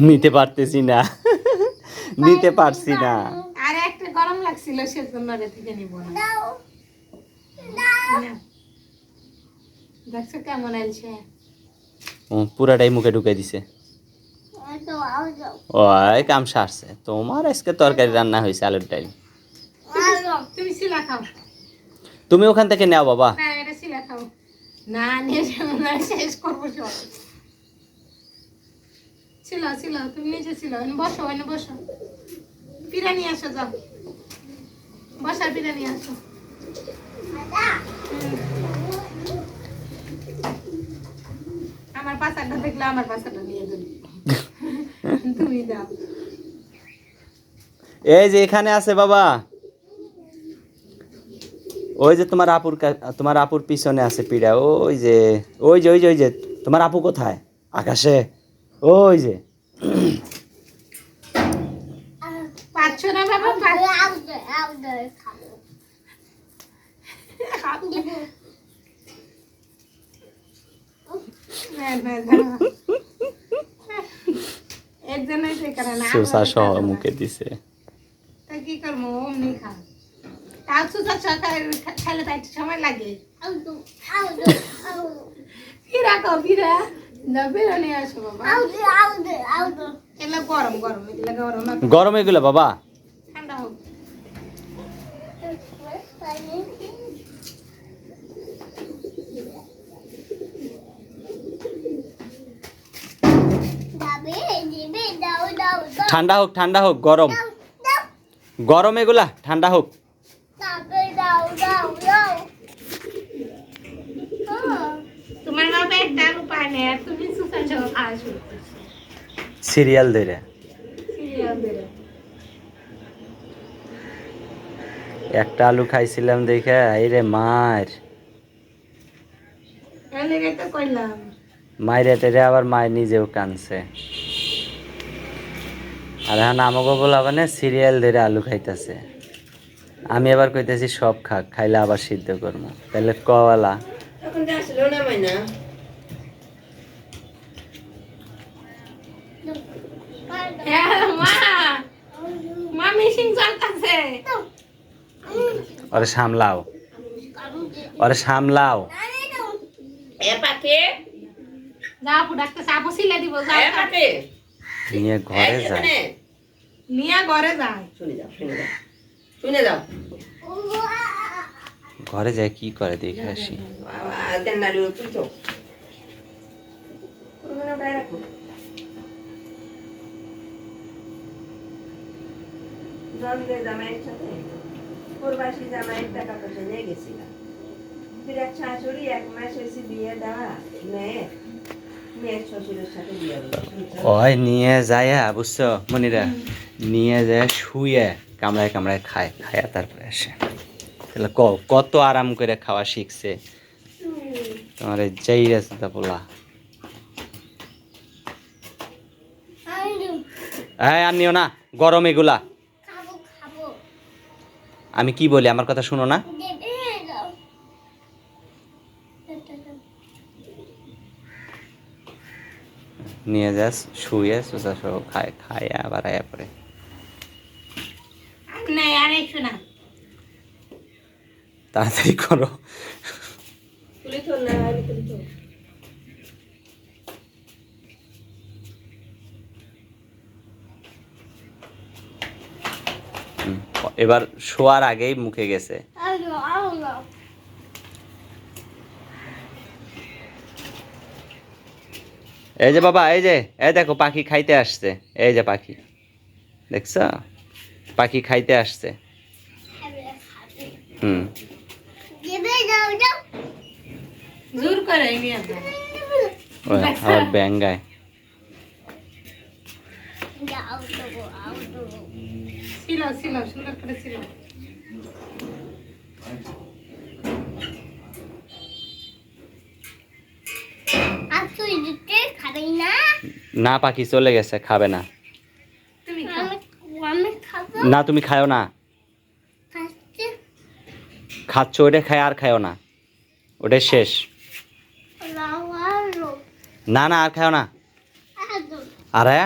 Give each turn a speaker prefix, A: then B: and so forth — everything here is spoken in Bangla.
A: নিতে পারতেছি না, নিতে পারছি না।
B: আর একটা গরম লাগছিল সেজন্য রে থেকে নিব না। দেখছো কেমন আইছে?
A: পুরাটাই মুখে ঢুকে দিছে। ওই কাম সারছে। তোমার আজকে তরকারি রান্না হয়েছে, আলুর ডাল।
B: তুমি সিলা খাও।
A: তুমি ওখান থেকে নাও বাবা।
B: না এটা সিলা খাও। না নিয়ে শেষ করবো সব। সিলা সিলা তুমি নিজে সিলা। বসো এনে বসো। পিড়া নিয়ে আসো যাও। বসা পিড়া নিয়ে আসো। আমার পাশাটা দেখলে আমার পাশাটা নিয়ে যাবে। তুমি দাও।
A: এই যে এখানে আছে বাবা, ওই যে তোমার আপুর পিছনে আছে পিড়া। ওই যে ওই যে ওই যে ওই যে তোমার আপু কোথায়? আকাশে। ওই যে
B: পাচ্ছ না বাবা? একজনের সে করে না।
A: সুসা সহ মুখে দিছে।
B: তা কি করবো? অমনি খা। তাও সুসা সহ খাইলে তাই একটু সময় লাগে। ফিরা খাও ফিরা। ফিরা নিয়ে আসো বাবা। এগুলো গরম গরম, এগুলো গরম না।
A: গরম এগুলো বাবা।
B: ঠান্ডা হোক।
A: ঠান্ডা হোক, ঠান্ডা হোক, গরম গরম এগুলা ঠান্ডা হোক।
B: তোমার বাবা একটা উপায় নেই, আর তুমি সুসান সহ খাওয়া শুরু করছো।
A: সিরিয়াল ধরে
B: সিরিয়াল ধরে।
A: একটা আলু খাইছিলাম দেখে এই রে মার
B: এর লেগে তো কইলাম।
A: মায়ের টেরে আবার মায়ের নিজেও কানছে। আর এখন আমাকে বলা সিরিয়াল ধরে আলু খাইতেছে। আমি আবার কইতেছি সব খাক, খাইলে আবার সিদ্ধ করবো। তাহলে কওয়ালা
C: এখন তো আসলো না মাইনা।
B: মা মা মিশিং চলতেছে।
A: ওরে সামলাও, ওরে সামলাও।
C: এ পাকে
B: যা আপু ডাকতেছে, আপু সিলে দিব।
C: এ পাকে
A: নিয়ে ঘরে যায়।
B: নিয়া ঘরে যায়।
C: শুনে যাও শুনে যাও শুনে যাও।
A: ঘরে যায় কি করে দেখে আসি।
C: দেন না রে তুই তো ওখানে বাইরে রাখো। জন্মে জামাইয়ের সাথে প্রবাসী জামাইয়ের টাকা পয়সা নিয়ে গেছিলাম। বিরাট শাশুড়ি 1 মাস হয়েছে বিয়ে দেওয়া, মেয়ের শ্বশুরের সাথে বিয়ে দিল।
A: ওই নিয়ে যায় বুঝছো মনিরা, নিয়ে যায় শুয়ে কামড়ায় কামড়ায় খায়, খায়া তারপরে আসে। তাহলে কত আরাম করে খাওয়া শিখছে তোমার যাই আছে তা বলা। আর নিও না গরম এগুলা। আমি কি বলি আমার কথা শুনো না? নিয়ে যাস শুয়ে সোজা সহ খায়, খায় আবার আয়া পরে।
B: নাই আর একটু না।
A: তাড়াতাড়ি করো।
C: তুলি তো না তুলি তো
A: এবার শোয়ার আগেই মুখে গেছে। এই যে বাবা, এই যে এই দেখো পাখি খাইতে আসছে। এই যে পাখি দেখছ, পাখি খাইতে আসছে। হুম
B: জোর করে নিয়ে যায়।
A: আবার ব্যাঙ্গায়।
B: ছিল ছিল সুন্দর করে ছিল।
A: না পাখি চলে গেছে, খাবে না।
B: তুমি
A: না তুমি খাও না। খাচ্ছ ওটা, খায় আর খাও না, ওটাই শেষ। না না আর খাও না। আরে